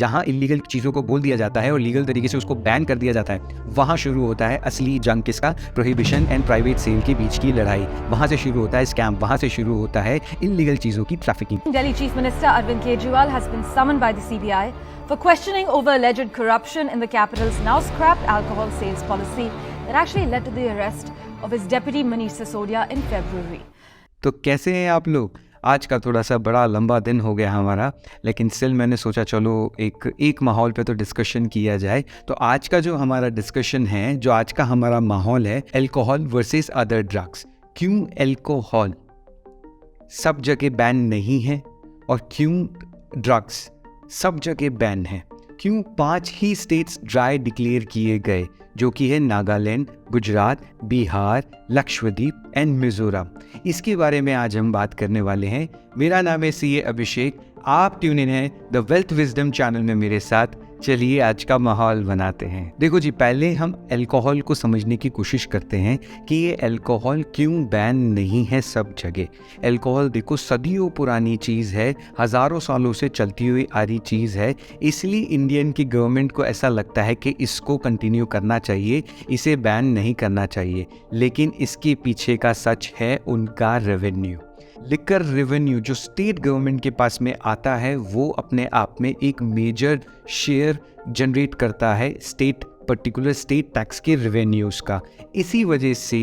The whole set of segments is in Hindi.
जहाँ इलीगल चीज़ों को बोल दिया जाता है और लीगल तरीके से उसको बैन कर दिया जाता है, वहाँ शुरू होता है असली जंग किसका, प्रोहिबिशन एंड प्राइवेट सेल के बीच की लड़ाई। वहाँ से शुरू होता है स्कैम, वहाँ से शुरू होता है इलीगल चीज़ों की trafficking. Delhi Chief Minister Arvind Kejriwal has been summoned by the CBI for questioning over alleged corruption in the capital's now scrapped alcohol sales policy that actually led to the arrest of his deputy Manish Sisodia in February. तो कैसे हैं आप लोग? आज का थोड़ा सा बड़ा लंबा दिन हो गया हमारा, लेकिन स्टिल मैंने सोचा चलो एक माहौल पे तो डिस्कशन किया जाए। तो आज का जो हमारा डिस्कशन है, जो आज का हमारा माहौल है, अल्कोहल वर्सेस अदर ड्रग्स। क्यों अल्कोहल सब जगह बैन नहीं है और क्यों ड्रग्स सब जगह बैन है? क्यों 5 ही स्टेट्स ड्राई डिक्लेयर किए गए, जो कि है नागालैंड, गुजरात, बिहार, लक्षद्वीप एंड मिजोरम? इसके बारे में आज हम बात करने वाले हैं। मेरा नाम है CA अभिषेक, आप ट्यून इन है द वेल्थ विजडम चैनल में मेरे साथ। चलिए आज का माहौल बनाते हैं। देखो जी, पहले हम अल्कोहल को समझने की कोशिश करते हैं कि ये अल्कोहल क्यों बैन नहीं है सब जगह। अल्कोहल देखो सदियों पुरानी चीज़ है, हज़ारों सालों से चलती हुई आ रही चीज़ है, इसलिए इंडियन की गवर्नमेंट को ऐसा लगता है कि इसको कंटिन्यू करना चाहिए, इसे बैन नहीं करना चाहिए। लेकिन इसके पीछे का सच है उनका रेवेन्यू। लिकर रेवेन्यू जो स्टेट गवर्नमेंट के पास में आता है, वो अपने आप में एक मेजर शेयर जनरेट करता है पर्टिकुलर स्टेट टैक्स के रेवेन्यूज़ का। इसी वजह से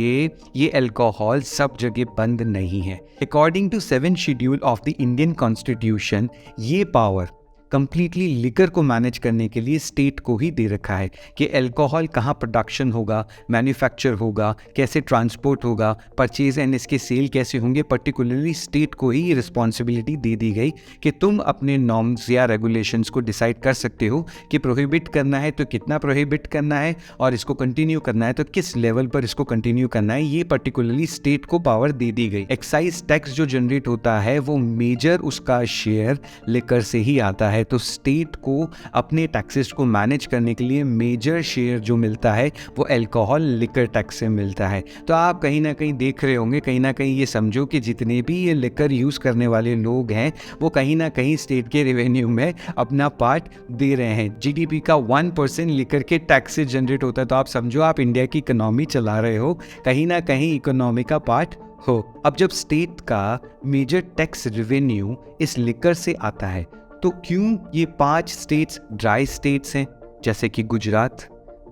ये अल्कोहल सब जगह बंद नहीं है। According to 7th schedule of the Indian constitution, ये पावर कंप्लीटली लिकर को मैनेज करने के लिए स्टेट को ही दे रखा है कि अल्कोहल कहाँ प्रोडक्शन होगा, मैन्युफैक्चर होगा, कैसे ट्रांसपोर्ट होगा, परचेज एंड इसके सेल कैसे होंगे। पर्टिकुलरली स्टेट को ही ये रिस्पॉन्सिबिलिटी दे दी गई कि तुम अपने नॉर्म्स या रेगुलेशंस को डिसाइड कर सकते हो कि प्रोहिबिट करना है तो कितना प्रोहिबिट करना है, और इसको कंटिन्यू करना है तो किस लेवल पर इसको कंटिन्यू करना है। ये पर्टिकुलरली स्टेट को पावर दे दी गई। एक्साइज टैक्स जो जनरेट होता है वो मेजर उसका शेयर लिकर से ही आता है। तो स्टेट को अपने टैक्सेस को मैनेज करने के लिए मेजर शेयर जो मिलता है वो अल्कोहल लिकर टैक्स से मिलता है। तो आप कहीं ना कहीं देख रहे होंगे, कहीं ना कहीं ये समझो कि जितने भी ये लिकर यूज़ करने वाले लोग हैं वो कहीं ना कहीं स्टेट के रेवेन्यू में अपना पार्ट दे रहे हैं। GDP का 1% लिकर के टैक्स से जनरेट होता है। तो आप समझो आप इंडिया की इकोनॉमी चला रहे हो, कहीं ना कहीं इकोनॉमी का पार्ट हो। अब जब स्टेट का मेजर टैक्स रेवेन्यू इस लिकर से आता है, तो क्यों ये 5 स्टेट्स ड्राई स्टेट्स हैं, जैसे कि गुजरात,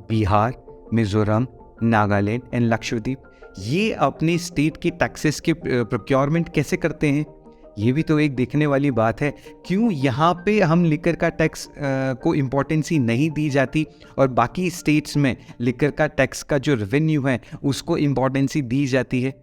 बिहार, मिजोरम, नागालैंड एंड लक्षद्वीप, ये अपने स्टेट के टैक्सेस के प्रोक्योरमेंट कैसे करते हैं? ये भी तो एक देखने वाली बात है। क्यों यहाँ पे हम लिकर का टैक्स को इम्पोर्टेंस ही नहीं दी जाती और बाकी स्टेट्स में लिकर का टैक्स का जो रेवेन्यू है उसको इम्पोर्टेंस ही दी जाती है?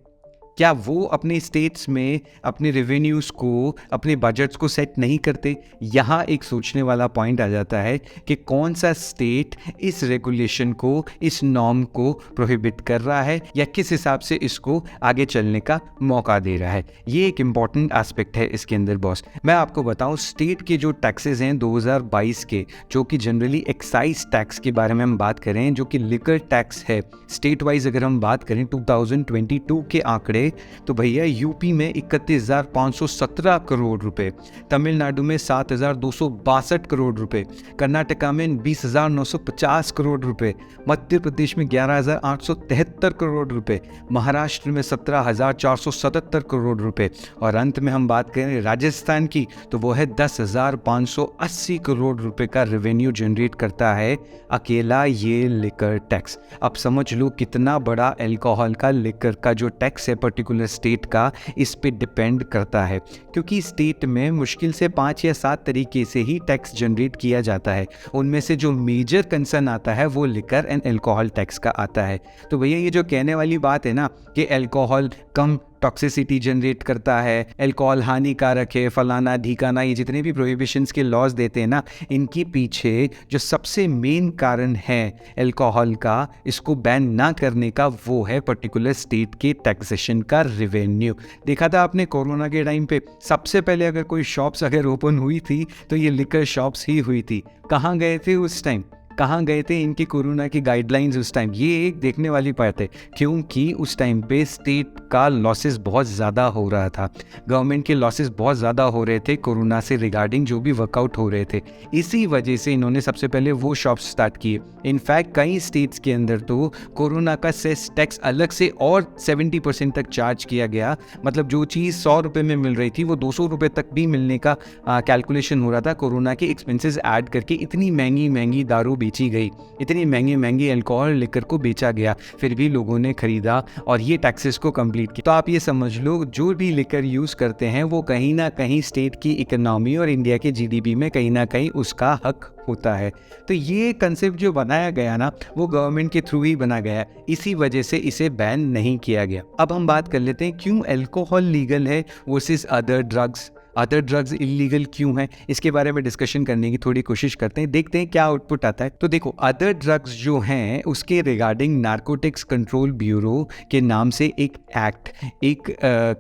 क्या वो अपने स्टेट्स में अपने रेवेन्यूज़ को, अपने बजट्स को सेट नहीं करते? यहाँ एक सोचने वाला पॉइंट आ जाता है कि कौन सा स्टेट इस रेगुलेशन को, इस नॉर्म को प्रोहिबिट कर रहा है या किस हिसाब से इसको आगे चलने का मौका दे रहा है। ये एक इम्पॉर्टेंट एस्पेक्ट है इसके अंदर बॉस। मैं आपको बताऊँ, स्टेट के जो टैक्सेस हैं 2022 के, जो कि जनरली एक्साइज टैक्स के बारे में हम बात करें, जो कि लिकर टैक्स है, स्टेट वाइज अगर हम बात करें 2022 के आंकड़े, तो भैया यूपी में 31,517 करोड़ रुपए, तमिलनाडु में 7,262 करोड़ रुपए, कर्नाटका में 20,950 करोड़ रुपए, मध्य प्रदेश में 11,873 करोड़ रुपए, महाराष्ट्र में 17,477 करोड़ रुपए, और अंत में हम बात करें राजस्थान की, तो वो है 10,580 करोड़ रुपए का रेवेन्यू जनरेट करता है अकेला ये लिकर टैक्स। अब समझ लो कितना बड़ा अल्कोहल का, लिकर का जो टैक्स है पर्टिकुलर स्टेट का, इस पे डिपेंड करता है, क्योंकि स्टेट में मुश्किल से 5 या 7 तरीके से ही टैक्स जनरेट किया जाता है। उनमें से जो मेजर कंसर्न आता है वो लिकर एंड अल्कोहल टैक्स का आता है। तो भैया ये जो कहने वाली बात है ना कि अल्कोहल कम टॉक्सिसिटी जनरेट करता है, अल्कोहल हानिकारक है, फलाना ढिकाना, ये जितने भी प्रोहिबिशंस के लॉज देते हैं ना, इनके पीछे जो सबसे मेन कारण है अल्कोहल का, इसको बैन ना करने का, वो है पर्टिकुलर स्टेट के टैक्सेशन का रेवेन्यू। देखा था आपने कोरोना के टाइम पे, सबसे पहले अगर कोई शॉप्स अगर ओपन हुई थी तो ये लिकर शॉप्स ही हुई थी। कहाँ गए थे उस टाइम? कहाँ गए थे इनके कोरोना की गाइडलाइंस उस टाइम, ये एक देखने वाली बात है, क्योंकि उस टाइम पे स्टेट का लॉसेस बहुत ज़्यादा हो रहा था, गवर्नमेंट के लॉसेस बहुत ज़्यादा हो रहे थे कोरोना से रिगार्डिंग जो भी वर्कआउट हो रहे थे। इसी वजह से इन्होंने सबसे पहले वो शॉप्स स्टार्ट किए। इनफैक्ट कई स्टेट्स के अंदर तो कोरोना का सेस टैक्स अलग से और 70% तक चार्ज किया गया, मतलब जो चीज़ 100 रुपये में मिल रही थी वो 200 रुपये तक भी मिलने का कैलकुलेशन हो रहा था। कोरोना के एक्सपेंसेस ऐड करके इतनी महंगी महंगी दारू बेची गई, इतनी महंगी महंगी अल्कोहल लिकर को बेचा गया, फिर भी लोगों ने खरीदा और ये टैक्सेस को कंप्लीट किया। तो आप ये समझ लो, जो भी लिकर यूज़ करते हैं वो कहीं ना कहीं स्टेट की इकोनॉमी और इंडिया के जीडीपी में कहीं ना कहीं उसका हक होता है। तो ये कंसेप्ट जो बनाया गया ना, वो गवर्नमेंट के थ्रू ही बना गया, इसी वजह से इसे बैन नहीं किया गया। अब हम बात कर लेते हैं क्यों अल्कोहल लीगल है वर्सेस अदर ड्रग्स इलीगल क्यों है, इसके बारे में डिस्कशन करने की थोड़ी कोशिश करते हैं, देखते हैं क्या आउटपुट आता है। तो देखो, अदर ड्रग्स जो हैं उसके रिगार्डिंग नारकोटिक्स कंट्रोल ब्यूरो के नाम से एक एक्ट, एक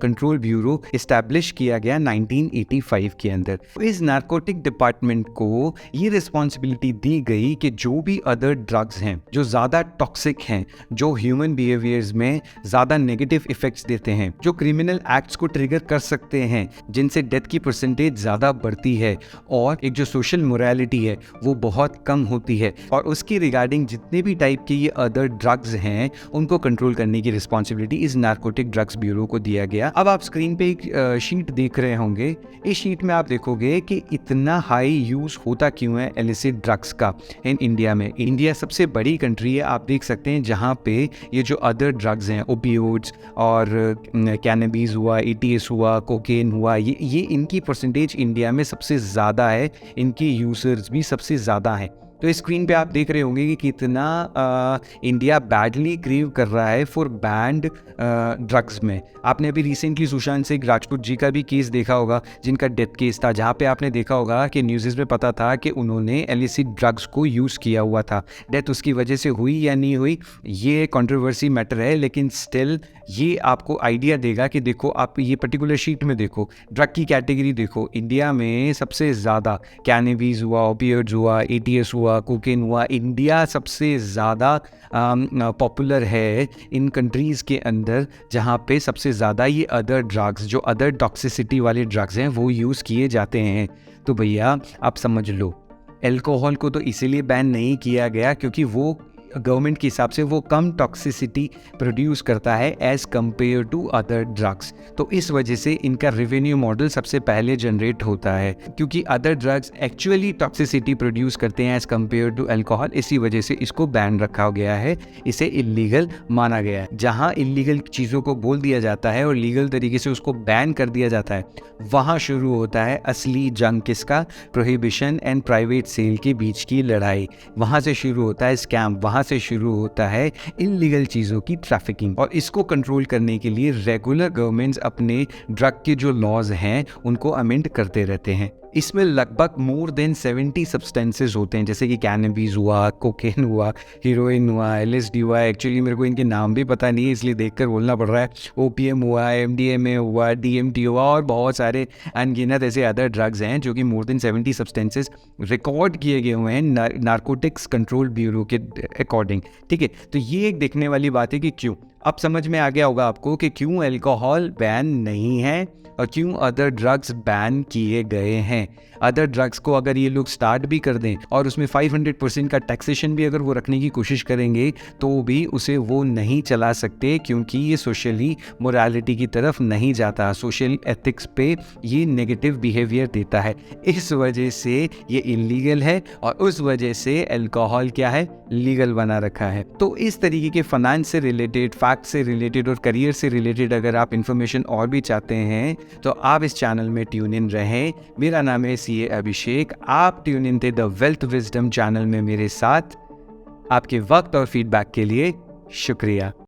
कंट्रोल ब्यूरो इस्टेब्लिश किया गया 1985 के अंदर। इस नारकोटिक डिपार्टमेंट को ये रिस्पॉन्सिबिलिटी दी गई कि जो भी अदर ड्रग्स हैं जो ज़्यादा टॉक्सिक हैं, जो ह्यूमन बिहेवियर्स में ज़्यादा नेगेटिव इफेक्ट्स देते हैं, जो क्रिमिनल एक्ट्स को ट्रिगर कर सकते हैं, जिनसे डेथ की परसेंटेज ज़्यादा बढ़ती है और एक जो सोशल मोरालिटी है वो बहुत कम होती है, और उसकी रिगार्डिंग जितने भी टाइप के ये अदर ड्रग्स हैं उनको कंट्रोल करने की रिस्पॉन्सिबिलिटी इस नारकोटिक ड्रग्स ब्यूरो को दिया गया। अब आप स्क्रीन पे एक शीट देख रहे होंगे, इस शीट में आप देखोगे कि इतना हाई यूज़ होता क्यों है एलिसिट ड्रग्स का इन इंडिया में। इंडिया सबसे बड़ी कंट्री है, आप देख सकते हैं, जहाँ पे ये जो अदर ड्रग्स हैं, ओपियोइड्स और कैनबिस हुआ, एटीएस हुआ, कोकेन हुआ, ये इनकी परसेंटेज इंडिया में सबसे ज़्यादा है, इनके यूजर्स भी सबसे ज़्यादा हैं। तो इस स्क्रीन पे आप देख रहे होंगे कि कितना इंडिया बैडली क्रेव कर रहा है फॉर बैंड ड्रग्स में। आपने अभी रिसेंटली सुशांत सिंह राजपूत जी का भी केस देखा होगा, जिनका डेथ केस था, जहाँ पे आपने देखा होगा कि न्यूज़ में पता था कि उन्होंने एलिसिट ड्रग्स को यूज़ किया हुआ था। डेथ उसकी वजह से हुई या नहीं हुई, ये कंट्रोवर्सी मैटर है, लेकिन स्टिल ये आपको आइडिया देगा कि देखो, आप ये पर्टिकुलर शीट में देखो, ड्रग की कैटेगरी देखो, इंडिया में सबसे ज़्यादा कैनबिस हुआ, ओपियोइड्स हुआ, एटीएस हुआ, कोकेन हुआ, इंडिया सबसे ज़्यादा पॉपुलर है इन कंट्रीज़ के अंदर, जहाँ पे सबसे ज़्यादा ये अदर ड्रग्स, जो अदर टॉक्सिसिटी वाले ड्रग्स हैं, वो यूज़ किए जाते हैं। तो भैया आप समझ लो, अल्कोहल को तो इसीलिए बैन नहीं किया गया क्योंकि वो गवर्नमेंट के हिसाब से वो कम टॉक्सिसिटी प्रोड्यूस करता है as compare to other drugs. तो इस वजह से इनका रेवेन्यू मॉडल सबसे पहले जनरेट होता है, क्योंकि other drugs actually toxicity produce करते हैं एज़ कम्पेयर टू अल्कोहल। इसी वजह से इसको बैन रखा गया है, इसे इलीगल माना गया है। जहाँ इलीगल चीज़ों को बोल दिया जाता है और लीगल तरीके से उसको बैन कर दिया जाता है, वहाँ शुरू होता है असली जंग किसका, प्रोहिबिशन एंड प्राइवेट सेल के बीच की लड़ाई। वहाँ से शुरू होता है स्कैम, वहाँ से शुरू होता है इल्लीगल चीज़ों की ट्रैफिकिंग। और इसको कंट्रोल करने के लिए रेगुलर गवर्नमेंट्स अपने ड्रग के जो लॉज हैं उनको अमेंड करते रहते हैं। इसमें लगभग मोर देन 70 सब्सटेंसेस होते हैं, जैसे कि कैनबिस हुआ, कोकेन हुआ, हीरोइन हुआ, LSD हुआ। एक्चुअली मेरे को इनके नाम भी पता नहीं है, इसलिए देखकर बोलना पड़ रहा है। ओपीएम हुआ, MDMA हुआ, DMT हुआ, और बहुत सारे अनगिनत ऐसे अदर ड्रग्स हैं जो कि मोर देन 70 सब्सटेंसेस रिकॉर्ड किए गए हुए हैं नारकोटिक्स कंट्रोल ब्यूरो के अकॉर्डिंग। ठीक है, तो ये एक देखने वाली बात है कि क्यों। अब समझ में आ गया होगा आपको कि क्यों अल्कोहल बैन नहीं है और क्यों अदर ड्रग्स बैन किए गए हैं। अदर ड्रग्स को अगर ये लोग स्टार्ट भी कर दें और उसमें 500% का टैक्सेशन भी अगर वो रखने की कोशिश करेंगे तो भी उसे वो नहीं चला सकते, क्योंकि ये सोशली मोरालिटी की तरफ नहीं जाता, सोशल एथिक्स पे ये नेगेटिव बिहेवियर देता है। इस वजह से ये इलीगल है और उस वजह से अल्कोहल क्या है, लीगल बना रखा है। तो इस तरीके के फाइनेंस से रिलेटेड, फैक्ट से रिलेटेड और करियर से रिलेटेड अगर आप इन्फॉर्मेशन और भी चाहते हैं तो आप इस चैनल में ट्यून इन रहें। मेरा नाम है CA अभिषेक, आप ट्यून इन थे द वेल्थ विजडम चैनल में मेरे साथ। आपके वक्त और फीडबैक के लिए शुक्रिया।